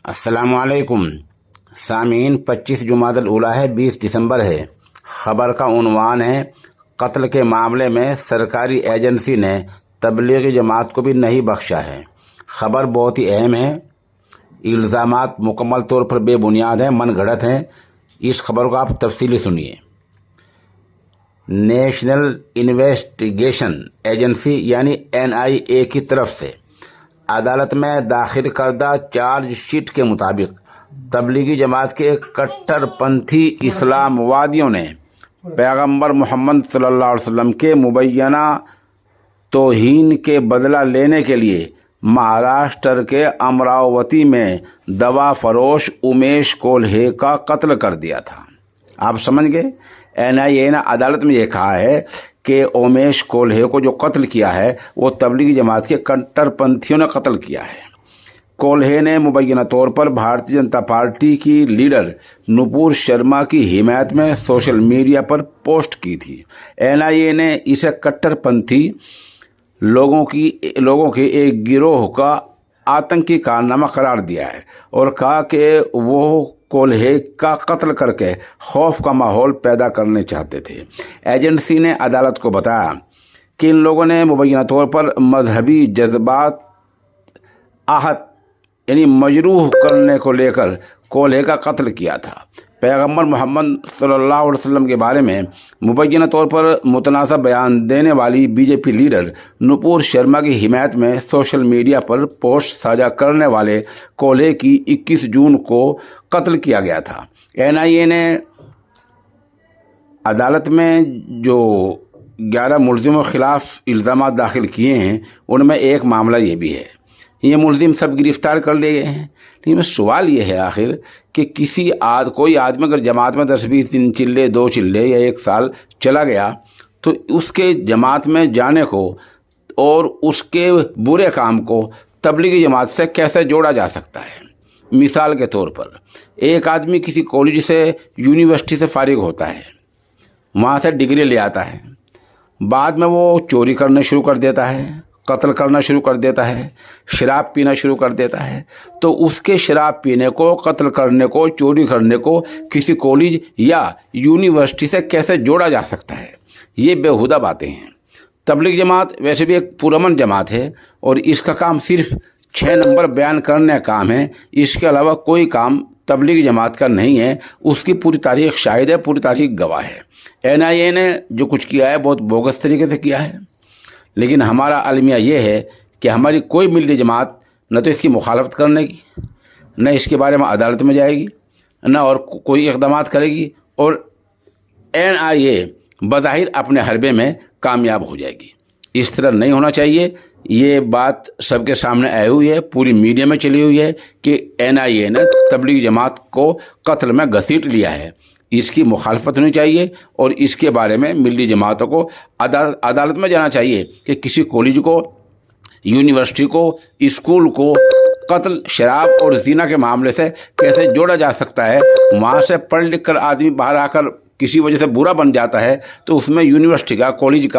السلام علیکم سامعین، 25 جمادی الاولیٰ ہے، 20 دسمبر ہے۔ خبر کا عنوان ہے: قتل کے معاملے میں سرکاری ایجنسی نے تبلیغی جماعت کو بھی نہیں بخشا ہے۔ خبر بہت ہی اہم ہے۔ الزامات مکمل طور پر بے بنیاد ہیں، من گھڑت ہیں۔ اس خبر کو آپ تفصیلی سنیے۔ نیشنل انویسٹیگیشن ایجنسی یعنی NIA کی طرف سے عدالت میں داخل کردہ چارج شیٹ کے مطابق تبلیغی جماعت کے کٹر پنتھی اسلام وادیوں نے پیغمبر محمد صلی اللہ علیہ وسلم کے مبینہ توہین کے بدلہ لینے کے لیے مہاراشٹر کے امراوتی میں دوا فروش امیش کولہے کا قتل کر دیا تھا۔ آپ سمجھ گئے؟ NIA نے عدالت میں یہ کہا ہے کہ امیش کولہے کو جو قتل کیا ہے وہ تبلیغی جماعت کے کٹر پنتھیوں نے قتل کیا ہے۔ کولہے نے مبینہ طور پر بھارتیہ جنتا پارٹی کی لیڈر نپور شرما کی حمایت میں سوشل میڈیا پر پوسٹ کی تھی۔ NIA نے اسے کٹر پنتھی لوگوں کے ایک گروہ کا آتنکی کارنامہ قرار دیا ہے اور کہا کہ وہ کولہے کا قتل کر کے خوف کا ماحول پیدا کرنے چاہتے تھے۔ ایجنسی نے عدالت کو بتایا کہ ان لوگوں نے مبینہ طور پر مذہبی جذبات آہت یعنی مجروح کرنے کو لے کر کولہے کا قتل کیا تھا۔ پیغمبر محمد صلی اللہ علیہ وسلم کے بارے میں مبینہ طور پر متنازع بیان دینے والی BJP لیڈر نپور شرما کی حمایت میں سوشل میڈیا پر پوسٹ ساجھا کرنے والے کولہے کی 21 جون کو قتل کیا گیا تھا۔ NIA نے عدالت میں جو 11 ملزموں کے خلاف الزامات داخل کیے ہیں ان میں ایک معاملہ یہ بھی ہے۔ یہ ملزم سب گرفتار کر لیے گئے ہیں، لیکن سوال یہ ہے آخر کہ کوئی آدمی اگر جماعت میں 10-20 دن چلے، 2 چلے یا 1 سال چلا گیا تو اس کے جماعت میں جانے کو اور اس کے برے کام کو تبلیغی جماعت سے کیسے جوڑا جا سکتا ہے؟ مثال کے طور پر ایک آدمی کسی کالج سے، یونیورسٹی سے فارغ ہوتا ہے، وہاں سے ڈگری لے آتا ہے، بعد میں وہ چوری کرنا شروع کر دیتا ہے، قتل کرنا شروع کر دیتا ہے، شراب پینا شروع کر دیتا ہے، تو اس کے شراب پینے کو، قتل کرنے کو، چوری کرنے کو کسی کالج یا یونیورسٹی سے کیسے جوڑا جا سکتا ہے؟ یہ بیہودہ باتیں ہیں۔ تبلیغ جماعت ویسے بھی ایک پرامن جماعت ہے اور اس کا کام صرف 6 نمبر بیان کرنے کا کام ہے، اس کے علاوہ کوئی کام تبلیغ جماعت کا نہیں ہے۔ اس کی پوری تاریخ شاہد ہے، پوری تاریخ گواہ ہے۔ NIA نے جو کچھ کیا ہے بہت بوگس طریقے سے کیا ہے، لیکن ہمارا المیہ یہ ہے کہ ہماری کوئی ملی جماعت نہ تو اس کی مخالفت کرنے کی، نہ اس کے بارے میں عدالت میں جائے گی، نہ اور کوئی اقدامات کرے گی، اور NIA بظاہر اپنے حربے میں کامیاب ہو جائے گی۔ اس طرح نہیں ہونا چاہیے۔ یہ بات سب کے سامنے آئی ہوئی ہے، پوری میڈیا میں چلی ہوئی ہے کہ NIA نے تبلیغی جماعت کو قتل میں گھسیٹ لیا ہے۔ اس کی مخالفت ہونی چاہیے اور اس کے بارے میں ملی جماعتوں کو عدالت میں جانا چاہیے کہ کسی کالج کو، یونیورسٹی کو، اسکول کو قتل، شراب اور زنا کے معاملے سے کیسے جوڑا جا سکتا ہے۔ وہاں سے پڑھ لکھ کر آدمی باہر آ کر کسی وجہ سے برا بن جاتا ہے تو اس میں یونیورسٹی کا، کالج کا